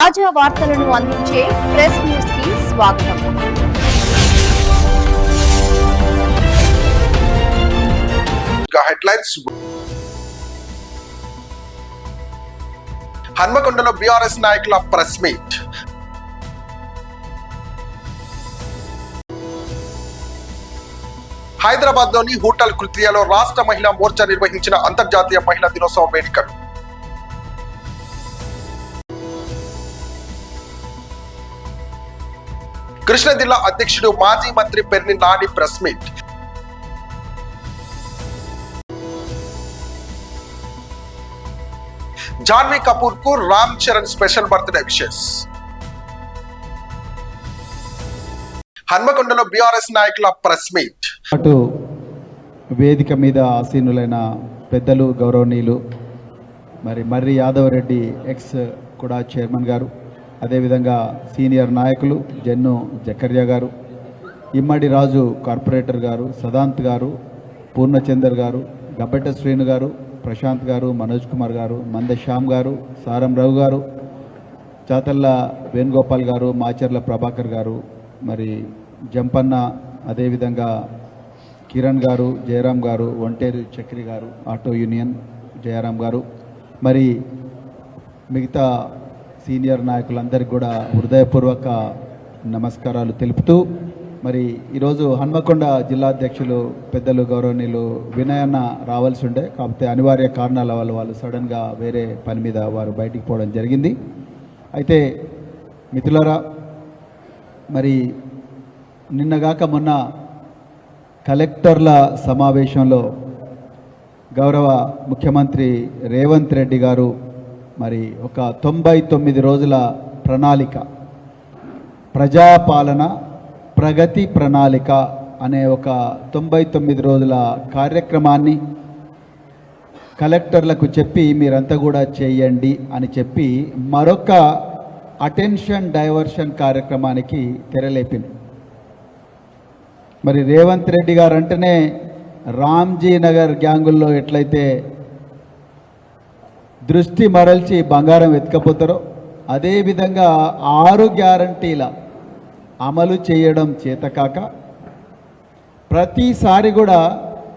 తాజా వార్తలను అందించే ప్రెస్ న్యూస్ కి స్వాగతం. హెడ్లైన్స్. హన్మకొండలో బీఆర్ఎస్ నాయకుల ప్రెస్ మీట్. హైదరాబాద్ లోని హోటల్ కృత్రియాలో రాష్ట్ర మహిళా మోర్చా నిర్వహించిన అంతర్జాతీయ మహిళా దినోత్సవ వేడుకలు. కృష్ణా జిల్లా అధ్యక్షుడు మాజీ మంత్రి పెర్ని నాని ప్రెస్ మీట్. జాన్వీ కపూర్ కు Ram Charan special birthday wishes. హన్మకొండలో బీఆర్ఎస్ నాయకుల ప్రెస్ మీట్. అటు వేదిక మీద ఆసీనులైన పెద్దలు గౌరవనీయులు మర్రి యాదవ్ రెడ్డి ఎక్స్ కూడా చైర్మన్ గారు, అదేవిధంగా సీనియర్ నాయకులు జన్ను జకర్యా గారు, ఇమ్మడి రాజు కార్పొరేటర్ గారు, సదాంత్ గారు, పూర్ణచందర్ గారు, గబ్బెట్ట శ్రీను గారు, ప్రశాంత్ గారు, మనోజ్ కుమార్ గారు, మంద శ్యామ్ గారు, సారం రావు గారు, చాతల్ల వేణుగోపాల్ గారు, మాచర్ల ప్రభాకర్ గారు, మరి జంపన్న, అదేవిధంగా కిరణ్ గారు, జయరాం గారు, ఒంటేరు చక్రి గారు, ఆటో యూనియన్ జయరాం గారు, మరి మిగతా సీనియర్ నాయకులందరికీ కూడా హృదయపూర్వక నమస్కారాలు తెలుపుతూ, మరి ఈరోజు హన్మకొండ జిల్లా అధ్యక్షులు పెద్దలు గౌరవనీయులు వినయన్న రావాల్సి ఉండే, కాకపోతే అనివార్య కారణాల వల్ల వాళ్ళు సడన్గా వేరే పని మీద వారు బయటికి పోవడం జరిగింది. అయితే మిత్రులారా, మరి నిన్నగాక మొన్న కలెక్టర్ల సమావేశంలో గౌరవ ముఖ్యమంత్రి రేవంత్ రెడ్డి గారు మరి ఒక 99 రోజుల ప్రణాళిక, ప్రజాపాలన ప్రగతి ప్రణాళిక అనే ఒక 99 రోజుల కార్యక్రమాన్ని కలెక్టర్లకు చెప్పి మీరంతా కూడా చేయండి అని చెప్పి మరొక అటెన్షన్ డైవర్షన్ కార్యక్రమానికి తెరలేపింది. మరి రేవంత్ రెడ్డి గారు అంటేనే రామ్జీ నగర్ గ్యాంగుల్లో ఎట్లయితే దృష్టి మరల్చి బంగారం ఎత్తుకపోతారో అదేవిధంగా 6 గ్యారంటీల అమలు చేయడం చేతకాక ప్రతిసారి కూడా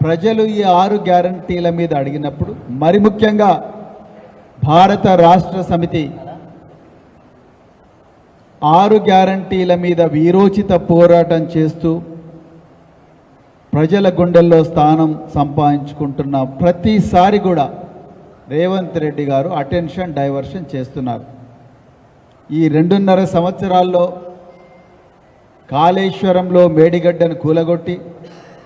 ప్రజలు ఈ 6 గ్యారంటీల మీద అడిగినప్పుడు, మరి ముఖ్యంగా భారత రాష్ట్ర సమితి 6 గ్యారంటీల మీద వీరోచిత పోరాటం చేస్తూ ప్రజల గుండెల్లో స్థానం సంపాదించుకుంటున్న ప్రతిసారి కూడా రేవంత్ రెడ్డి గారు అటెన్షన్ డైవర్షన్ చేస్తున్నారు. ఈ 2.5 సంవత్సరాల్లో కాళేశ్వరంలో మేడిగడ్డను కూలగొట్టి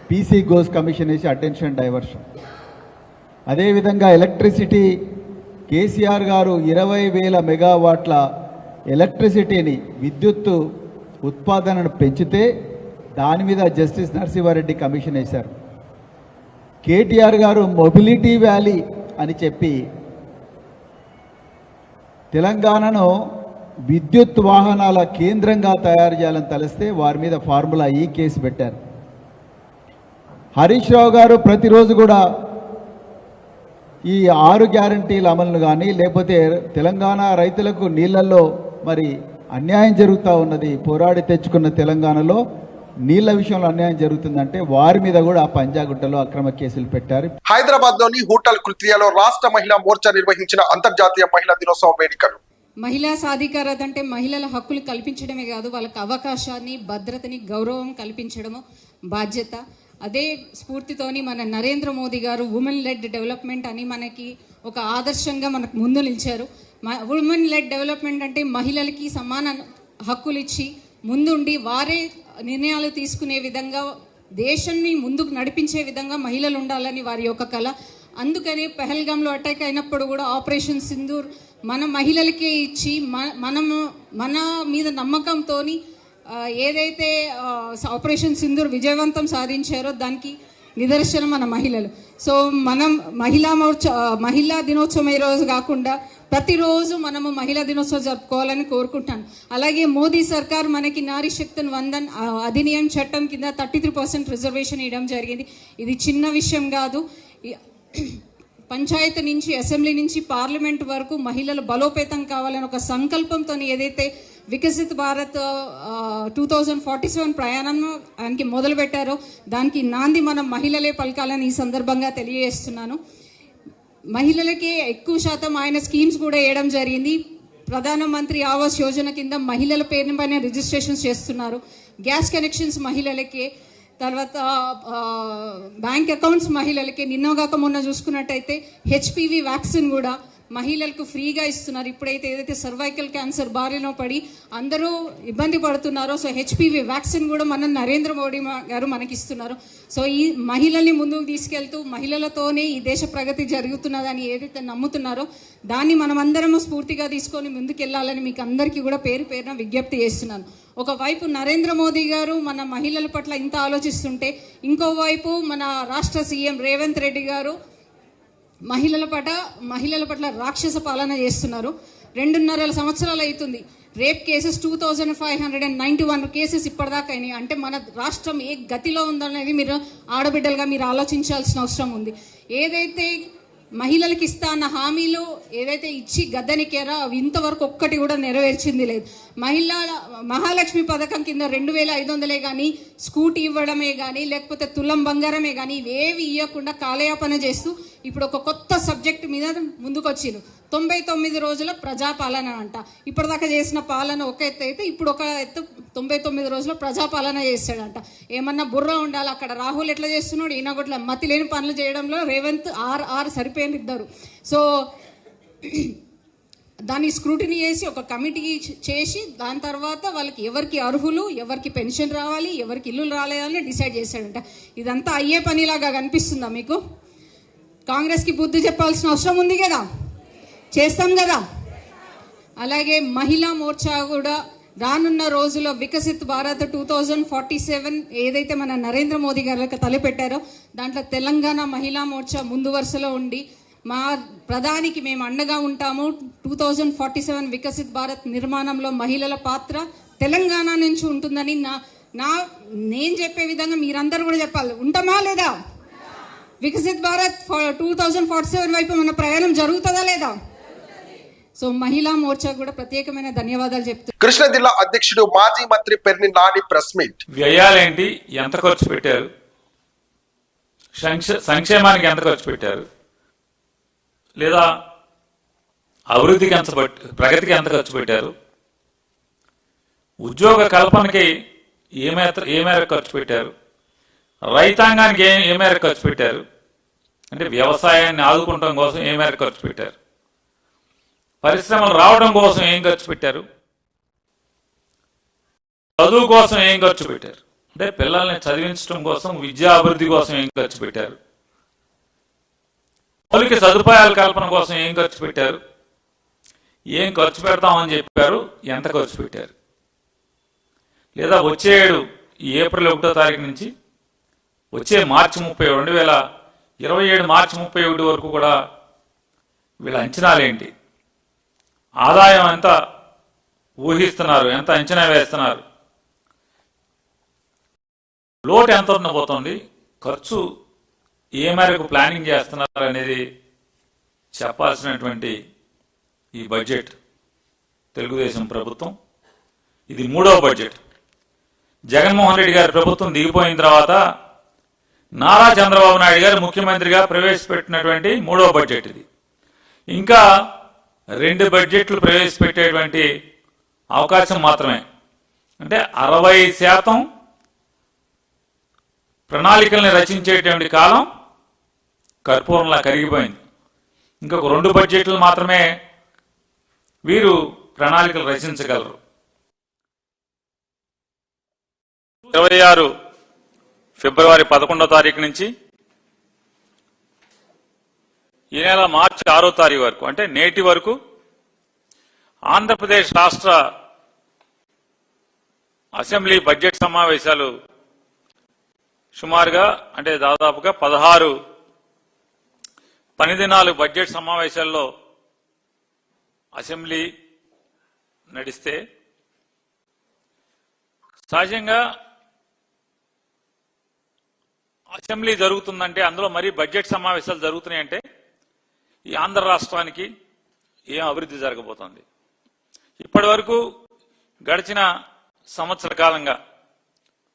పీసీ గోస్ కమిషన్ వేసి అటెన్షన్ డైవర్షన్. అదేవిధంగా ఎలక్ట్రిసిటీ కేసీఆర్ గారు 20,000 మెగావాట్ల ఎలక్ట్రిసిటీని విద్యుత్తు ఉత్పాదనను పెంచితే దాని మీద జస్టిస్ నరసింహారెడ్డి కమిషన్ వేశారు. కేటీఆర్ గారు మొబిలిటీ వ్యాలీ అని చెప్పి తెలంగాణను విద్యుత్ వాహనాల కేంద్రంగా తయారు చేయాలని తలిస్తే వారి మీద ఫార్ములా ఈ కేసు పెట్టారు. హరీష్ రావు గారు ప్రతిరోజు కూడా ఈ 6 గ్యారంటీల అమలును కానీ, లేకపోతే తెలంగాణ రైతులకు నీళ్లలో మరి అన్యాయం జరుగుతూ ఉన్నది, పోరాడి తెచ్చుకున్న తెలంగాణలో నీళ్ల విషయంలో అన్యాయం జరుగుతుందంటే వారి మీద కూడా పంజాగుట్టలో అక్రమ కేసులు పెట్టారు. హైదరాబాద్ లోని హోటల్ కృత్రియాలో రాష్ట్ర మహిళా మోర్చా నిర్వహించిన అంతర్జాతీయ మహిళా దినోత్సవ వేడుకలు. మహిళా సాధికారత అంటే మహిళల హక్కులు కల్పించడమే కాదు, వాళ్ళకి అవకాశాన్ని, భద్రతని, గౌరవం కల్పించడము బాధ్యత. అదే స్ఫూర్తితోని మన నరేంద్ర మోదీ గారు ఉమెన్ లెడ్ డెవలప్మెంట్ అని మనకి ఒక ఆదర్శంగా మనకు ముందు నిలిచారు. ఉమెన్ లెడ్ డెవలప్మెంట్ అంటే మహిళలకి సమాన హక్కులు ఇచ్చి ముందుండి వారే నిర్ణయాలు తీసుకునే విధంగా, దేశాన్ని ముందుకు నడిపించే విధంగా మహిళలు ఉండాలని వారి యొక్క కళ. అందుకని పెహల్గాంలో అటాక్ అయినప్పుడు కూడా ఆపరేషన్ సింధూర్ మన మహిళలకే ఇచ్చి మన మీద నమ్మకంతో ఏదైతే ఆపరేషన్ సింధూర్ విజయవంతం సాధించారో దానికి నిదర్శనం మన మహిళలు. సో మనం మహిళా దినోత్సవం ఈ రోజు కాకుండా ప్రతిరోజు మనము మహిళా దినోత్సవం జరుపుకోవాలని కోరుకుంటాను. అలాగే మోదీ సర్కార్ మనకి నారీ శక్తిని వందన్ అధినియం చట్టం కింద 33% రిజర్వేషన్ ఇవ్వడం జరిగింది. ఇది చిన్న విషయం కాదు. పంచాయతీ నుంచి అసెంబ్లీ నుంచి పార్లమెంట్ వరకు మహిళలు బలోపేతం కావాలని ఒక సంకల్పంతో ఏదైతే వికసిత్ భారత్ 2047 ప్రయాణానికి మొదలుపెట్టారో దానికి నాంది మనం మహిళలే పలకాలని ఈ సందర్భంగా తెలియజేస్తున్నాను. మహిళలకి ఎక్కువ శాతం ఆయన స్కీమ్స్ కూడా వేయడం జరిగింది. ప్రధానమంత్రి ఆవాస్ యోజన కింద మహిళల పేరు పైన రిజిస్ట్రేషన్స్ చేస్తున్నారు. గ్యాస్ కనెక్షన్స్ మహిళలకి, తర్వాత బ్యాంక్ అకౌంట్స్ మహిళలకి, నిన్నగాక మొన్న చూసుకున్నట్టయితే హెచ్పివి వ్యాక్సిన్ కూడా మహిళలకు ఫ్రీగా ఇస్తున్నారు. ఇప్పుడైతే ఏదైతే సర్వైకల్ క్యాన్సర్ బారిన పడి అందరూ ఇబ్బంది పడుతున్నారో, సో హెచ్పివి వ్యాక్సిన్ కూడా మన నరేంద్ర మోడీ గారు మనకి ఇస్తున్నారు. సో ఈ మహిళల్ని ముందుకు తీసుకెళ్తూ మహిళలతోనే ఈ దేశ ప్రగతి జరుగుతున్నదని ఏదైతే నమ్ముతున్నారో దాన్ని మనమందరము స్ఫూర్తిగా తీసుకొని ముందుకెళ్లాలని మీకు అందరికీ కూడా పేరు పేరున విజ్ఞప్తి చేస్తున్నాను. ఒకవైపు నరేంద్ర మోదీ గారు మన మహిళల పట్ల ఇంత ఆలోచిస్తుంటే, ఇంకోవైపు మన రాష్ట్ర సీఎం రేవంత్ రెడ్డి గారు మహిళల పట్ల రాక్షస పాలన చేస్తున్నారు. 2.5 సంవత్సరాలు అవుతుంది. రేప్ కేసెస్ 2591 కేసెస్ ఇప్పటిదాకా అయినాయి. అంటే మన రాష్ట్రం ఏ గతిలో ఉందనేది మీరు ఆడబిడ్డలుగా మీరు ఆలోచించాల్సిన అవసరం ఉంది. ఏదైతే మహిళలకు ఇస్తా అన్న హామీలు ఏదైతే ఇచ్చి గద్దెనికారో అవి ఇంతవరకు ఒక్కటి కూడా నెరవేర్చింది లేదు. మహాలక్ష్మి పథకం కింద 2500 కానీ, స్కూటీ ఇవ్వడమే కానీ, లేకపోతే తులం బంగారమే కానీ ఇవేవి ఇవ్వకుండా కాలయాపన చేస్తూ ఇప్పుడు ఒక కొత్త సబ్జెక్ట్ మీద ముందుకు వచ్చిండు. 99 రోజుల ప్రజాపాలన అంట. ఇప్పటిదాకా చేసిన పాలన ఒక ఎత్తు అయితే ఇప్పుడు ఒక ఎత్తు 99 రోజుల ప్రజాపాలన చేస్తాడంట. ఏమన్నా బుర్ర ఉండాలి. అక్కడ రాహుల్ ఎట్లా చేస్తున్నాడు, ఈయన కూడా మతి లేని పనులు చేయడంలో రేవంత్ ఆర్ సరిపోయిన ఇద్దరు. సో దాన్ని స్క్రూటినీ చేసి ఒక కమిటీ చేసి దాని తర్వాత వాళ్ళకి ఎవరికి అర్హులు, ఎవరికి పెన్షన్ రావాలి, ఎవరికి ఇల్లు రాలేదని డిసైడ్ చేశాడంట. ఇదంతా అయ్యే పనిలాగా కనిపిస్తుందా మీకు? కాంగ్రెస్కి బుద్ధి చెప్పాల్సిన అవసరం ఉంది కదా, చేస్తాం కదా. అలాగే మహిళా మోర్చా కూడా రానున్న రోజుల్లో వికసిత్ భారత్ 2047 ఏదైతే మన నరేంద్ర మోదీ గారికి తలపెట్టారో దాంట్లో తెలంగాణ మహిళా మోర్చా ముందు వరుసలో ఉండి మా ప్రధానికి మేము అండగా ఉంటాము. 2047 వికసిత్ భారత్ నిర్మాణంలో మహిళల పాత్ర తెలంగాణ నుంచి ఉంటుందని నేను చెప్పే విధంగా మీరందరూ కూడా చెప్పాలి. ఉంటామా లేదా? వికసిత్ భారత్ 2047 వైపు మన ప్రయాణం జరుగుతుందా లేదా? సో మహిళా మోర్చా కూడా ప్రత్యేకమైన ధన్యవాదాలు చెప్తున్నారు. కృష్ణా జిల్లా అధ్యక్షుడు మాజీ మంత్రి పెర్ని నాని ప్రెస్ మీట్. వ్యయాలేంటి, ఎంత ఖర్చు పెట్టారు, సంక్షేమానికి ఎంత ఖర్చు పెట్టారు, లేదా అభివృద్ధికి ప్రగతికి ఎంత ఖర్చు పెట్టారు, ఉద్యోగ కల్పనకి ఏ మేరకు ఖర్చు పెట్టారు, రైతాంగానికి ఏ మేరకు ఖర్చు పెట్టారు, అంటే వ్యవసాయాన్ని ఆదుకుంటం కోసం ఏ మేరకు ఖర్చు పెట్టారు, పరిశ్రమలు రావడం కోసం ఏం ఖర్చు పెట్టారు, చదువు కోసం ఏం ఖర్చు పెట్టారు, అంటే పిల్లల్ని చదివించడం కోసం విద్యా అభివృద్ధి కోసం ఏం ఖర్చు పెట్టారు, మౌలిక సదుపాయాల కల్పన కోసం ఏం ఖర్చు పెట్టారు, ఏం ఖర్చు పెడతామని చెప్పారు, ఎంత ఖర్చు పెట్టారు, లేదా వచ్చే ఏడు ఏప్రిల్ 1వ తారీఖు నుంచి వచ్చే మార్చి 30 2027 మార్చి 31 వరకు కూడా వీళ్ళ అంచనాలేంటి, ఆదాయం ఎంత ఊహిస్తున్నారు, ఎంత అంచనా వేస్తున్నారు, లోటు ఎంత ఉండబోతోంది, ఖర్చు ఏ మేరకు ప్లానింగ్ చేస్తున్నారు అనేది చెప్పాల్సినటువంటి ఈ బడ్జెట్ తెలుగుదేశం ప్రభుత్వం. ఇది 3వ బడ్జెట్. జగన్మోహన్ రెడ్డి గారి ప్రభుత్వం దిగిపోయిన తర్వాత నారా చంద్రబాబు నాయుడు గారు ముఖ్యమంత్రిగా ప్రవేశపెట్టినటువంటి 3వ బడ్జెట్ ఇది. ఇంకా 2 బడ్జెట్లు ప్రవేశపెట్టేటువంటి అవకాశం మాత్రమే. అంటే 60% ప్రణాళికల్ని రచించేటువంటి కాలం కర్పూరంలా కరిగిపోయింది. ఇంకొక 2 బడ్జెట్లు మాత్రమే వీరు ప్రణాళికలు రచించగలరు. 26 ఫిబ్రవరి 11వ తారీఖు నుంచి ఈ నెల మార్చి 6వ తారీఖు వరకు, అంటే నేటి వరకు ఆంధ్రప్రదేశ్ రాష్ట్ర అసెంబ్లీ బడ్జెట్ సమావేశాలు సుమారుగా, అంటే దాదాపుగా 16 పని దినాలు బడ్జెట్ సమావేశాల్లో అసెంబ్లీ నడిస్తే, సహజంగా అసెంబ్లీ జరుగుతుందంటే అందులో మరీ బడ్జెట్ సమావేశాలు జరుగుతున్నాయంటే ఈ ఆంధ్ర రాష్ట్రానికి ఏం అభివృద్ధి జరగబోతోంది? ఇప్పటి వరకు గడిచిన సంవత్సర కాలంగా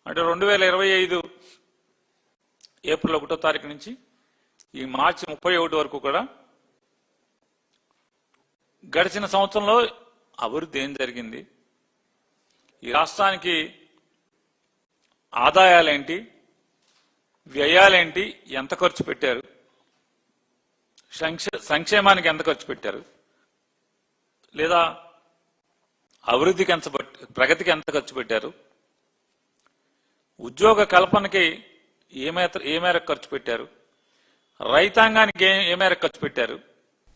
అంటే 2025 ఏప్రిల్ 1వ తారీఖు నుంచి ఈ మార్చి 31 వరకు కూడా గడిచిన సంవత్సరంలో అభివృద్ధి ఏం జరిగింది? ఈ రాష్ట్రానికి ఆదాయాలేంటి, వ్యయాలేంటి, ఎంత ఖర్చు పెట్టారు, సంక్షేమానికి ఎంత ఖర్చు పెట్టారు, లేదా అభివృద్ధికి ఎంత, ప్రగతికి ఎంత ఖర్చు పెట్టారు, ఉద్యోగ కల్పనకి ఏ మేరకు ఖర్చు పెట్టారు, రైతాంగానికి ఏ మేరకు ఖర్చు పెట్టారు?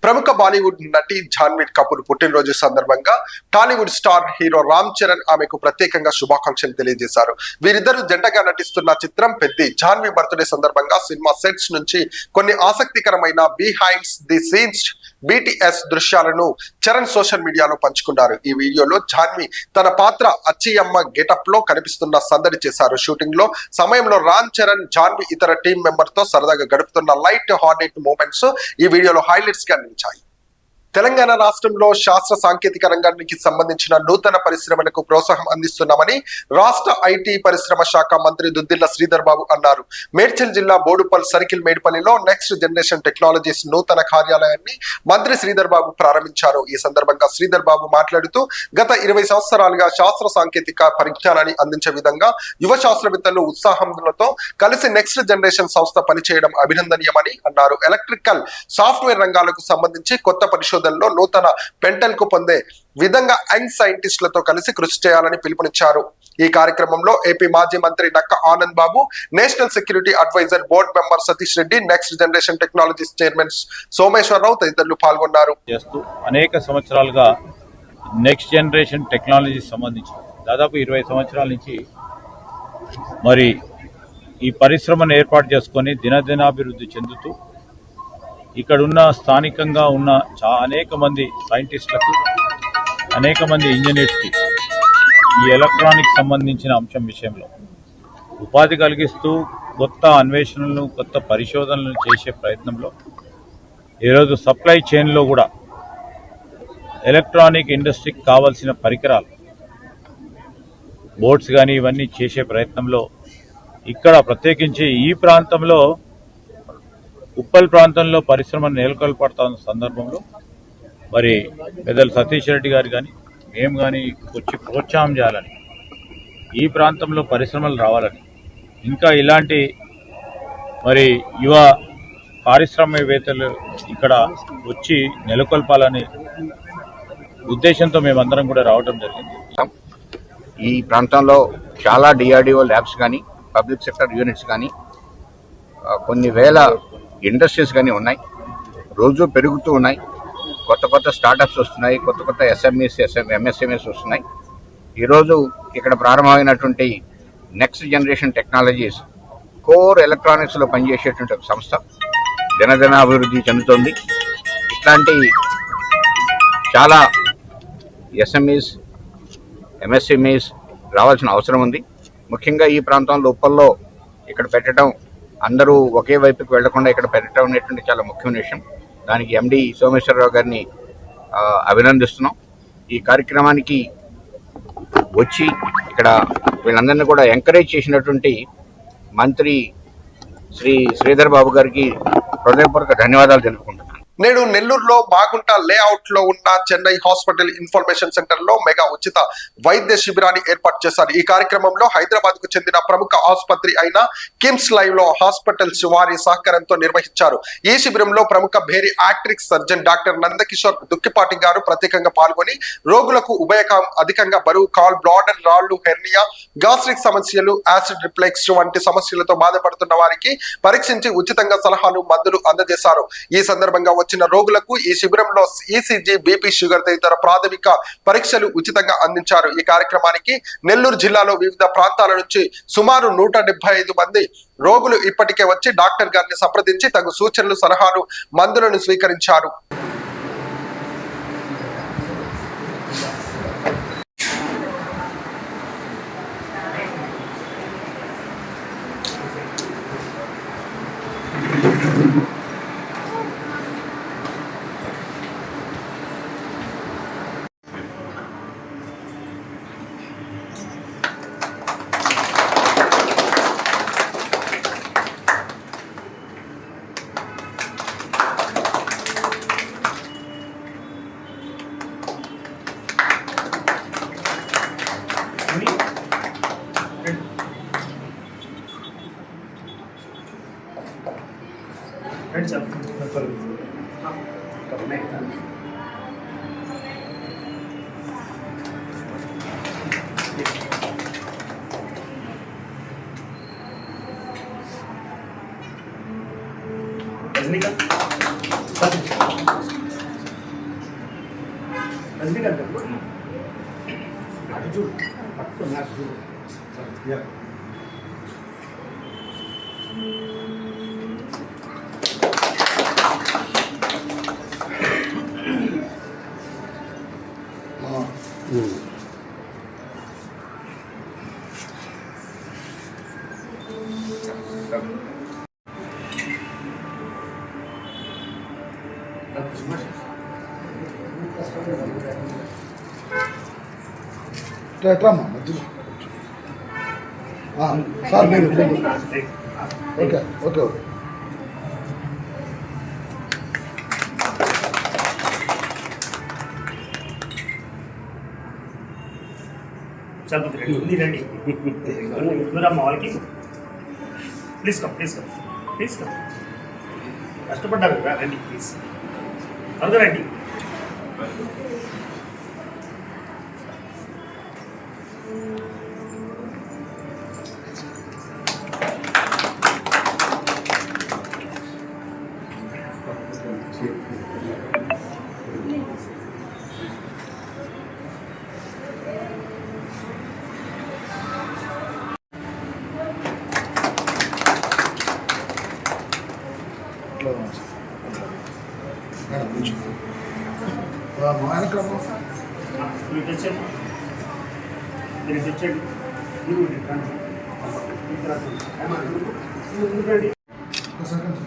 ప్రముఖ బాలీవుడ్ నటి జాన్వీ కపూర్ పుట్టినరోజు సందర్భంగా టాలీవుడ్ స్టార్ హీరో రామ్ చరణ్ ఆమెకు ప్రత్యేకంగా శుభాకాంక్షలు తెలియజేశారు. వీరిద్దరూ జంటగా నటిస్తున్న చిత్రం పెద్ది. జాన్వీ బర్త్డే సందర్భంగా సినిమా సెట్స్ నుంచి కొన్ని ఆసక్తికరమైన బిహైండ్స్ ది సీన్స్ BTS దృశ్యాలను చరణ్ సోషల్ మీడియాలో పంచుకున్నారు. ఈ వీడియోలో జాన్వీ తన పాత్ర అచ్చియమ్మ గెటప్ లో కనిపిస్తున్న సందడి చేశారు. షూటింగ్ లో సమయంలో రామ్ చరణ్, జాన్వీ ఇతర టీం మెంబర్ తో సరదాగా గడుపుతున్న లైట్ హార్ట్ మూమెంట్స్ ఈ వీడియోలో హైలైట్స్ గా నిలిచాయి. తెలంగాణ రాష్ట్రంలో శాస్త్ర సాంకేతిక రంగానికి సంబంధించిన నూతన పరిశ్రమలకు ప్రోత్సాహం అందిస్తున్నామని రాష్ట్ర IT పరిశ్రమ శాఖ మంత్రి దుద్దిళ్ల శ్రీధర్ బాబు అన్నారు. మేడ్చల్ జిల్లా బోడుపల్ సర్కిల్ మేడ్పల్లిలో నెక్స్ట్ జనరేషన్ టెక్నాలజీస్ నూతన కార్యాలయాన్ని మంత్రి శ్రీధర్ బాబు ప్రారంభించారు. ఈ సందర్భంగా శ్రీధర్ బాబు మాట్లాడుతూ గత 20 సంవత్సరాలుగా శాస్త్ర సాంకేతిక పరిజ్ఞానాన్ని అందించే విధంగా యువ శాస్త్రవేత్తలు ఉత్సాహంతో కలిసి నెక్స్ట్ జనరేషన్ సంస్థ పనిచేయడం అభినందనీయమని అన్నారు. ఎలక్ట్రికల్ సాఫ్ట్వేర్ రంగాలకు సంబంధించి కొత్త పరిశోధనలో నూతన పెంటల్కు పొందే విధంగా యంగ్ సైంటిస్టులతో కలిసి కృషి చేయాలని పిలుపునిచ్చారు. ఈ కార్యక్రమంలో ఏపీ మాజీ మంత్రి Nakka Anand Babu, national security advisor board member Satish Reddy, next generation technologies chairman Someswararao తదితరులు పాల్గొన్నారు. అనేక సంవత్సరాలుగా నెక్స్ట్ జనరేషన్ టెక్నాలజీ సంబంధించి దాదాపు 20 సంవత్సరాల నుంచి మరి ఈ పరిశ్రమను ఏర్పాటు చేసుకొని దినదినాభివృద్ధి చెందుతూ ఇక్కడున్న స్థానికంగా ఉన్న అనేక మంది సైంటిస్టులకు, అనేక మంది ఇంజనీర్స్కి ఈ ఎలక్ట్రానిక్ సంబంధించిన అంశం విషయంలో ఉపాధి కలిగిస్తూ కొత్త అన్వేషణలను, కొత్త పరిశోధనలను చేసే ప్రయత్నంలో ఈరోజు సప్లై చైన్లో కూడా ఎలక్ట్రానిక్ ఇండస్ట్రీకి కావాల్సిన పరికరాలు, బోర్డ్స్ కానీ ఇవన్నీ చేసే ప్రయత్నంలో ఇక్కడ ప్రత్యేకించి ఈ ప్రాంతంలో ఉప్పల్ ప్రాంతంలో పరిశ్రమను నెలకొల్పడుతున్న సందర్భంలో మరి పెద్దలు సతీష్ రెడ్డి గారు కానీ మేము కానీ వచ్చి ప్రోత్సాహం చేయాలని, ఈ ప్రాంతంలో పరిశ్రమలు రావాలని, ఇంకా ఇలాంటి మరి యువ పారిశ్రామికవేత్తలు ఇక్కడ వచ్చి నెలకొల్పాలని ఉద్దేశంతో మేమందరం కూడా రావడం జరిగింది. ఈ ప్రాంతంలో చాలా DRDO ల్యాబ్స్ కానీ, పబ్లిక్ సెక్టర్ యూనిట్స్ కానీ, కొన్ని వేల ఇండస్ట్రీస్ కానీ ఉన్నాయి. రోజు పెరుగుతూ ఉన్నాయి. కొత్త కొత్త స్టార్టప్స్ వస్తున్నాయి, కొత్త కొత్త SMEs, MSMEs వస్తున్నాయి. ఈరోజు ఇక్కడ ప్రారంభమైనటువంటి నెక్స్ట్ జనరేషన్ టెక్నాలజీస్ కోర్ ఎలక్ట్రానిక్స్లో పనిచేసేటువంటి ఒక సంస్థ దినదిన అభివృద్ధి చెందుతోంది. ఇట్లాంటి చాలా SMEs, MSMEs రావాల్సిన అవసరం ఉంది. ముఖ్యంగా ఈ ప్రాంతంలో ఉప్పల్లో ఇక్కడ పెట్టడం, అందరూ ఒకే వైపుకి వెళ్లకుండా ఇక్కడ పెట్టడం అనేటువంటి చాలా ముఖ్యమైన విషయం. దానికి MD సోమేశ్వరరావు గారిని అభినందిస్తున్నాం. ఈ కార్యక్రమానికి వచ్చి ఇక్కడ వీళ్ళందరినీ కూడా ఎంకరేజ్ చేసినటువంటి మంత్రి శ్రీధర్ బాబు గారికి హృదయపూర్వక ధన్యవాదాలు తెలుపుకుంటున్నాను. నేడు నెల్లూరులో మాగుంట లేఅవుట్ లో ఉన్న చెన్నై హాస్పిటల్ ఇన్ఫర్మేషన్ సెంటర్ లో మెగా ఉచిత వైద్య శిబిరాన్ని ఏర్పాటు చేశారు. ఈ కార్యక్రమంలో హైదరాబాద్ కు చెందిన ప్రముఖ ఆసుపత్రి అయిన కిమ్స్ లైవ్ లో హాస్పిటల్స్ వారి సహకారంతో నిర్వహించారు. ఈ శిబిరంలో ప్రముఖ భేరీ యాక్ట్రిక్ సర్జన్ డాక్టర్ నందకిషోర్ దుక్కిపాటి గారు ప్రత్యేకంగా పాల్గొని రోగులకు అధికంగా బరువు, కాల్, బ్లాడర్ రాళ్లు, హెర్నియా, గాస్ట్రిక్ సమస్యలు, యాసిడ్ రిఫ్లెక్స్ వంటి సమస్యలతో బాధపడుతున్న వారికి పరీక్షించి ఉచితంగా సలహాలు, మందులు అందజేశారు. ఈ సందర్భంగా వచ్చిన రోగులకు ఈ శిబిరంలో ECG, BP, షుగర్ తదితర ప్రాథమిక పరీక్షలు ఉచితంగా అందించారు. ఈ కార్యక్రమానికి నెల్లూరు జిల్లాలో వివిధ ప్రాంతాల నుంచి సుమారు 175 మంది రోగులు ఇప్పటికే వచ్చి డాక్టర్ గారిని సంప్రదించి తగు సూచనలు, సలహాలు, మందులను స్వీకరించారు. ఎట్రమ్మా మధ్యలో సార్ మీరు ఓకే ఓకే ఓకే చదువు ఉంది రండి దూరమ్మ వాళ్ళకి ప్లీజ్ కమ్ కష్టపడ్డారు కదా రండి ప్లీజ్ త్వరగా రండి. మేడం కొంచెం వెనక్రమ్మా మీరు తెచ్చండి మీరు తెచ్చండి మీరు రండి. ఒక సెకండ్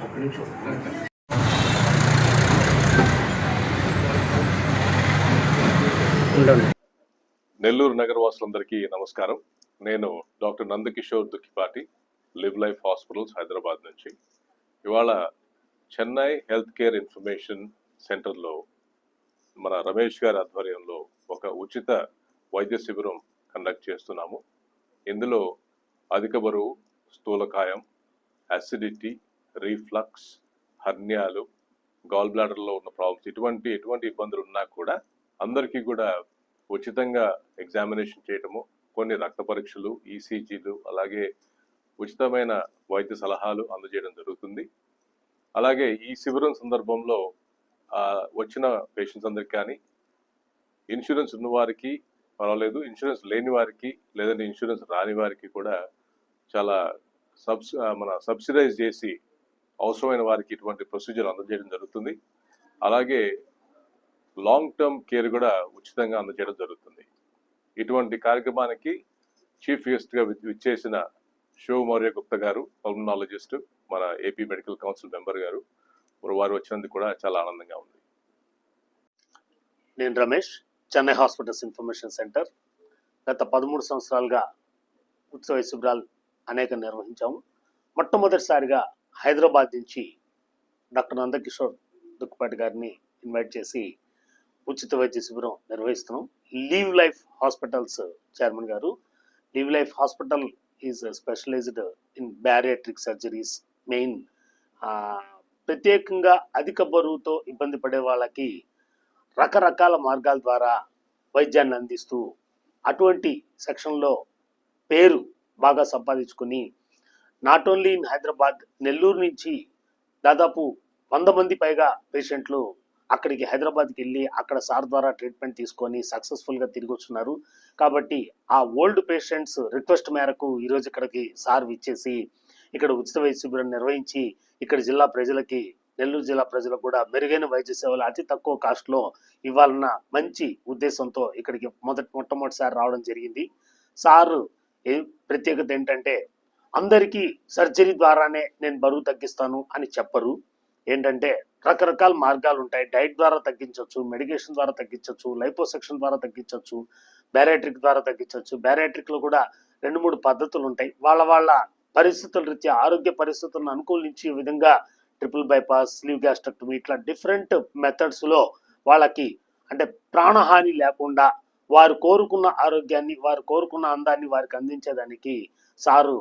ఒక్క నిమిషం. నెల్లూరు నగరవాసులందరికీ నమస్కారం. నేను doctor Nandakishore Dukkipati, live life hospitals Hyderabad నుంచి. ఇవాళ చెన్నై హెల్త్ కేర్ ఇన్ఫర్మేషన్ సెంటర్లో మన రమేష్ గారి ఆధ్వర్యంలో ఒక ఉచిత వైద్య శిబిరం కండక్ట్ చేస్తున్నాము. ఇందులో అధిక బరువు, స్థూలకాయం, అసిడిటీ, రీఫ్లక్స్, హర్నియాలు, గాల్ బ్లాడర్లో ఉన్న ప్రాబ్లమ్స్, ఎటువంటి ఇబ్బందులు ఉన్నా కూడా అందరికీ కూడా ఉచితంగా ఎగ్జామినేషన్ చేయటము, కొన్ని రక్త పరీక్షలు, ఈసీజీలు, అలాగే ఉచితమైన వైద్య సలహాలు అందజేయడం జరుగుతుంది. అలాగే ఈ శిబిరం సందర్భంలో వచ్చిన పేషెంట్స్ అందరికి కానీ ఇన్సూరెన్స్ ఉన్న వారికి పర్వాలేదు, ఇన్సూరెన్స్ లేని వారికి లేదంటే ఇన్సూరెన్స్ రాని వారికి కూడా చాలా సబ్సిడైజ్ చేసి అవసరమైన వారికి ఇటువంటి ప్రొసీజర్ అందజేయడం జరుగుతుంది. అలాగే లాంగ్ టర్మ్ కేర్ కూడా ఉచితంగా అందజేయడం జరుగుతుంది. ఇటువంటి కార్యక్రమానికి చీఫ్ గెస్ట్గా విచ్చేసిన శివ్ మౌర్య గుప్తా గారు, పల్మనాలజిస్ట్, మన ఏపీ మెడికల్ కౌన్సిల్ మెంబర్ గారు, వారు వచ్చినందుకు కూడా చాలా ఆనందంగా ఉంది. నేను Ramesh, Chennai hospitals information centre. గత 13 సంవత్సరాలుగా ఉత్సవ శిబిరాలు అనేక నిర్వహించాము. మొట్టమొదటిసారిగా హైదరాబాద్ నుంచి డాక్టర్ నందకిషోర్ దుక్కిపాటి గారిని ఇన్వైట్ చేసి ఉచిత వైద్య శిబిరం నిర్వహిస్తున్నాం. లివ్ లైఫ్ హాస్పిటల్స్ చైర్మన్ గారు. Live life hospital is specialised in bariatric surgeries. మెయిన్ ప్రత్యేకంగా అధిక బరువుతో ఇబ్బంది పడే వాళ్ళకి రకరకాల మార్గాల ద్వారా వైద్యాన్ని అందిస్తూ అటువంటి సెక్షన్లో పేరు బాగా సంపాదించుకుని not only in Hyderabad, Nellore నుంచి దాదాపు 100 మంది పైగా పేషెంట్లు అక్కడికి హైదరాబాద్కి వెళ్ళి అక్కడ సార్ ద్వారా ట్రీట్మెంట్ తీసుకొని సక్సెస్ఫుల్గా తిరిగి వచ్చున్నారు. కాబట్టి ఆ ఓల్డ్ పేషెంట్స్ రిక్వెస్ట్ మేరకు ఈరోజు ఇక్కడికి సార్ విచ్చేసి ఇక్కడ ఉచిత వైద్య శిబిరం నిర్వహించి ఇక్కడ జిల్లా ప్రజలకి, నెల్లూరు జిల్లా ప్రజలకు కూడా మెరుగైన వైద్య సేవలు అతి తక్కువ కాస్ట్లో ఇవ్వాలన్న మంచి ఉద్దేశంతో ఇక్కడికి మొట్టమొదటిసారి రావడం జరిగింది. సారు ప్రత్యేకత ఏంటంటే అందరికీ సర్జరీ ద్వారానే నేను బరువు తగ్గిస్తాను అని చెప్పరు. ఏంటంటే రకరకాల మార్గాలు ఉంటాయి. డైట్ ద్వారా తగ్గించవచ్చు, మెడికేషన్ ద్వారా తగ్గించవచ్చు, లైపోసెక్షన్ ద్వారా తగ్గించవచ్చు, బ్యారియాట్రిక్ ద్వారా తగ్గించవచ్చు. బ్యారియాట్రిక్లో కూడా 2-3 పద్ధతులు ఉంటాయి. వాళ్ళ పరిస్థితుల రీత్యా, ఆరోగ్య పరిస్థితులను అనుకూలించే విధంగా ట్రిపుల్ బైపాస్, స్లీవ్ గ్యాస్ట్రక్టమీ, ఇట్లా డిఫరెంట్ మెథడ్స్లో వాళ్ళకి అంటే ప్రాణహాని లేకుండా వారు కోరుకున్న ఆరోగ్యాన్ని, వారు కోరుకున్న అందాన్ని వారికి అందించేదానికి సారు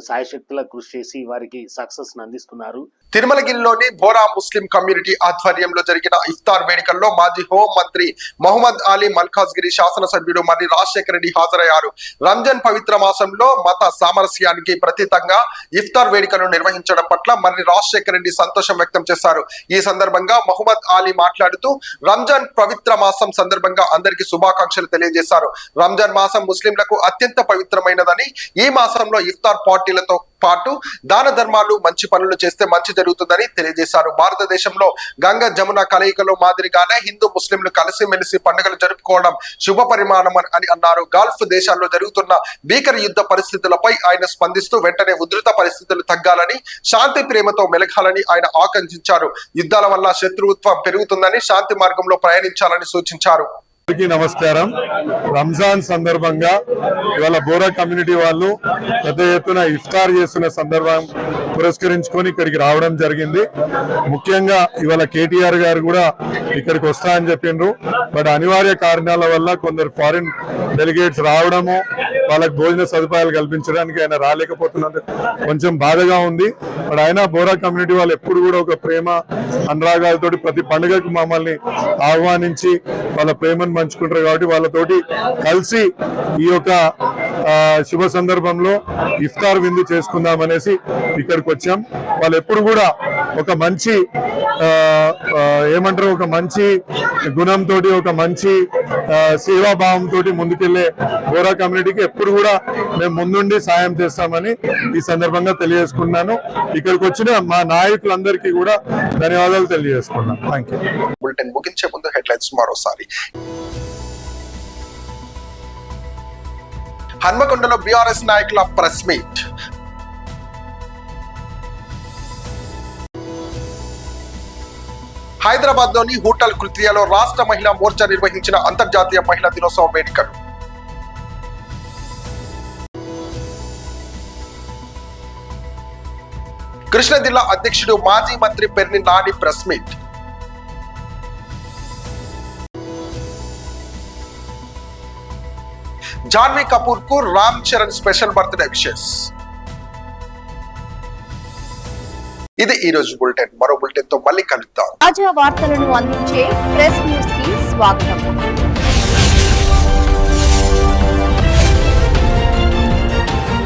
సాయశక్తుల కృషి చేసి వారికి సక్సెస్ అందిస్తున్నారు. తిరుమలగిరిలోని బోరా ముస్లిం కమ్యూనిటీ ఆధ్వర్యంలో జరిగిన ఇఫ్తార్ వేడుకల్లో మాజీ హోం మంత్రి మహమ్మద్ అలీ మల్కాజ్గిరి, శాసనసభ్యుడు మర్రి రాజశేఖర రెడ్డి హాజరయ్యారు. రంజాన్ పవిత్ర మాసంలో మత సామరస్యానికి ప్రతీకంగా ఇఫ్తార్ వేడుకను నిర్వహించడం పట్ల మర్రి రాజశేఖర రెడ్డి సంతోషం వ్యక్తం చేశారు. ఈ సందర్భంగా మహమ్మద్ అలీ మాట్లాడుతూ రంజాన్ పవిత్ర మాసం సందర్భంగా అందరికీ శుభాకాంక్షలు తెలియజేశారు. రంజాన్ మాసం ముస్లింలకు అత్యంత పవిత్రమైనదని, ఈ మాసంలో ఇఫ్తార్ పార్టీలతో పాటు దాన ధర్మాలు, మంచి పనులు చేస్తే మంచి జరుగుతుందని తెలియజేశారు. భారతదేశంలో గంగా జమున కలయికలో మాదిరిగానే హిందూ ముస్లింలు కలిసిమెలిసి పండుగలు జరుపుకోవడం శుభ పరిమాణం అని అన్నారు. గల్ఫ్ దేశాల్లో జరుగుతున్న భీకర యుద్ధ పరిస్థితులపై ఆయన స్పందిస్తూ వెంటనే ఉధృత పరిస్థితులు తగ్గాలని, శాంతి ప్రేమతో మెలగాలని ఆయన ఆకాంక్షించారు. యుద్ధాల వల్ల శత్రుత్వం పెరుగుతుందని, శాంతి మార్గంలో ప్రయాణించాలని సూచించారు. నమస్కారం. రంజాన్ సందర్భంగా ఇవాళ బోరా కమ్యూనిటీ వాళ్ళు పెద్ద ఎత్తున ఇఫ్తార్ చేస్తున్న సందర్భం పురస్కరించుకొని ఇక్కడికి రావడం జరిగింది. ముఖ్యంగా ఇవాళ కేటీఆర్ గారు కూడా ఇక్కడికి వస్తా అని చెప్పిండ్రు. బట్ అనివార్య కారణాల వల్ల కొందరు ఫారిన్ డెలిగేట్స్ రావడము, వాళ్ళకి భోజన సదుపాయాలు కల్పించడానికి ఆయన రాలేకపోతున్నందుకు కొంచెం బాధగా ఉంది. బట్ ఆయన బోరా కమ్యూనిటీ వాళ్ళు ఎప్పుడు కూడా ఒక ప్రేమ అనురాగాలతోటి ప్రతి పండుగకు మమ్మల్ని ఆహ్వానించి వాళ్ళ ప్రేమను పంచుకుంటారు. కాబట్టి వాళ్ళతోటి కలిసి ఈ యొక్క శుభ సందర్భంలో ఇఫ్తార్ విందు చేసుకుందామనేసి ఇక్కడికి వచ్చాం. వాళ్ళు ఎప్పుడు కూడా ఒక మంచి ఏమంటారు, ఒక మంచి గుణంతో, ఒక మంచి సేవాభావంతో ముందుకెళ్లే బోరా కమ్యూనిటీకి ఎప్పుడు కూడా మేము ముందుండి సాయం చేస్తామని ఈ సందర్భంగా తెలియజేసుకున్నాను. ఇక్కడికి వచ్చిన మా నాయకులందరికీ కూడా ధన్యవాదాలు తెలియజేసుకున్నాను. Thank you. బులెటిన్ ముగించే ముందు హెడ్లైన్స్ మరోసారి. హన్మకొండలో బీఆర్ఎస్ నాయకుల ప్రెస్ మీట్. హైదరాబాద్ లోని హోటల్ కృత్యాలో రాష్ట్ర మహిళా మోర్చా నిర్వహించిన అంతర్జాతీయ మహిళా దినోత్సవ వేడుకలు. కృష్ణా జిల్లా అధ్యక్షుడు మాజీ మంత్రి పెర్ని నాని ప్రెస్ మీట్. జాన్వీ కపూర్ కు Ram Charan special birthday wishes. ఇది ఈ రోజు బులెటిన్. మరో బులెటిన్ తో మళ్ళీ కలుద్దాం. తాజా వార్తలను అందించే ప్రెస్ న్యూస్ కి స్వాగతం.